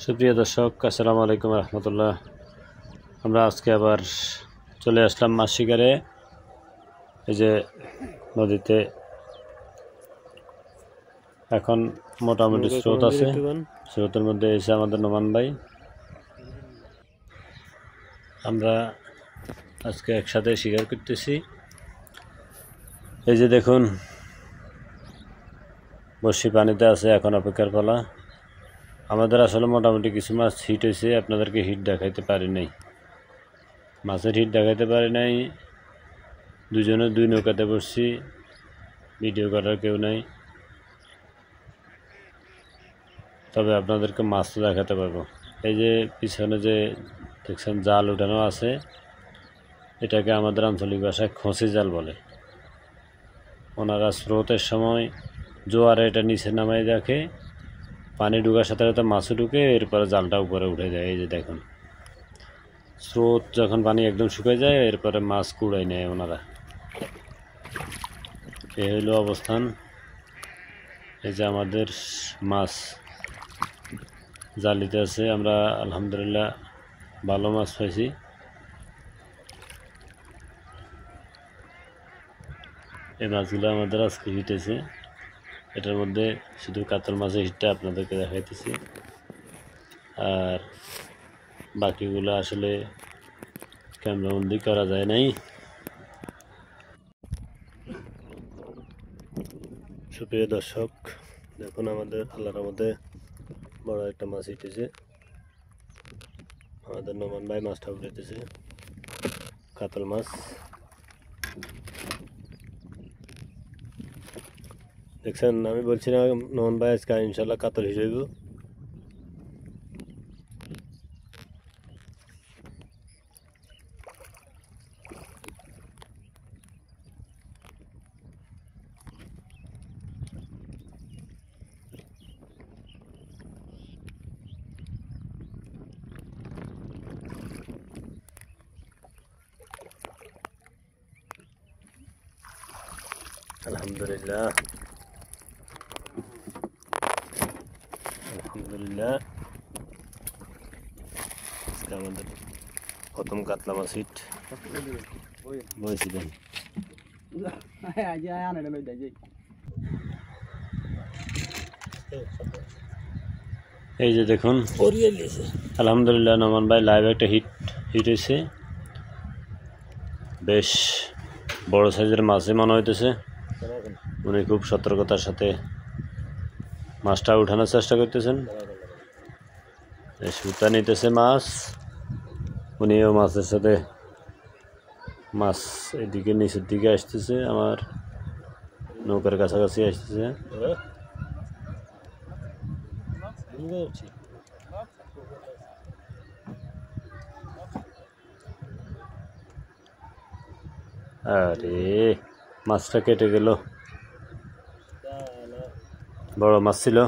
সুপ্রিয় দর্শক, আসসালামু আলাইকুম রহমতুল্লাহ। আমরা আজকে আবার চলে আসলাম মাছ শিকারে। এই যে নদীতে এখন মোটামুটি স্রোত আছে, স্রোতের মধ্যে এসে আমাদের নোমান ভাই। আমরা আজকে একসাথে শিকার করতেছি। এই যে দেখুন, বড়শি পানিতে আছে, এখন অপেক্ষার পালা। আমাদের আসলে মোটামুটি কিছু মাছ হিট হয়েছে, আপনাদেরকে হিট দেখাইতে পারি নাই, মাছের হিট দেখাইতে পারি নাই। দুজনে দুই নৌকাতে বসছি, ভিডিও করার কেউ নাই, তবে আপনাদেরকে মাছ তো দেখাতে পারবো। এই যে পিছনে যে দেখছেন জাল উঠানো আছে, এটাকে আমাদের আঞ্চলিক ভাষায় খোঁসি জাল বলে। ওনারা স্রোতের সময় জোয়ারে এটা নিচে নামাই রাখে, পানি ঢুকার সাথে সাথে মাছও ঢুকে, এরপরে জালটা উপরে উঠে যায়। এই যে দেখুন, স্রোত যখন পানি একদম শুকিয়ে যায়, এরপরে মাছ কুড়াই নেয় ওনারা। এই হইল অবস্থান। এই যে আমাদের মাছ জালিতে আছে, আমরা আলহামদুলিল্লাহ ভালো মাছ পাইছি। এই মাছগুলো আমাদের আজকে হিটেছে। এটার মধ্যে শুধু কাতল মাছের হিটটা আপনাদেরকে দেখাইতেছি, আর বাকিগুলো আসলে ক্যামেরাবন্দি করা যায় নাই। সুপ্রিয় দর্শক, দেখুন আমাদের আল্লাহর মধ্যে বড় একটা মাছ হিটেছে। আমাদের নোমান ভাই মাছটা উঠেছে, কাতল মাছ। দেখছেন, আমি বলছি না নোমান ভাই আজকে ইনশাল্লাহ কাতল হিসেব। আলহামদুলিল্লাহ, আলহামদুলিল্লাহ। আজকে আমাদের প্রথম কাতলা মাছ হিট বলছিলেন। এই যে দেখুন, আলহামদুলিল্লাহ নোমান ভাই লাইভ একটা হিট হয়েছে। বেশ বড় সাইজের মাছই মনে হইতেছে। উনি খুব সতর্কতার সাথে মাছটা উঠানোর চেষ্টা করতেছেন। সুতা নিতেছে মাছ, উনিও মাছের সাথে, মাছ এদিকে নিচের দিকে আসতেছে, আমার নৌকার কাছাকাছি আসতেছে। আরে মাছটা কেটে গেল, বড় মাছ ছিল।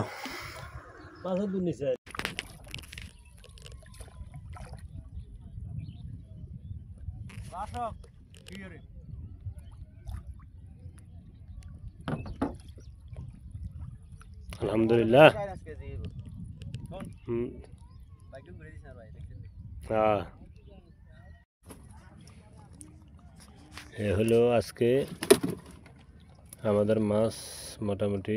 আলহামদুলিল্লাহ। হ্যাঁ, এ হলো আজকে আমাদের মাছ। মোটামুটি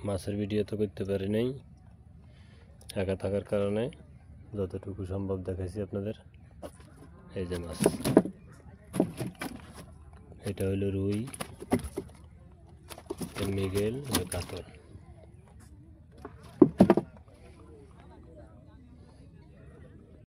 মাছের ভিডিও তো করতে পারি নাই, একা থাকার কারণে যতটুকু সম্ভব দেখাইছি আপনাদের। এই যে মাছ, এটা হলো রুই, মৃগেল, কাতল।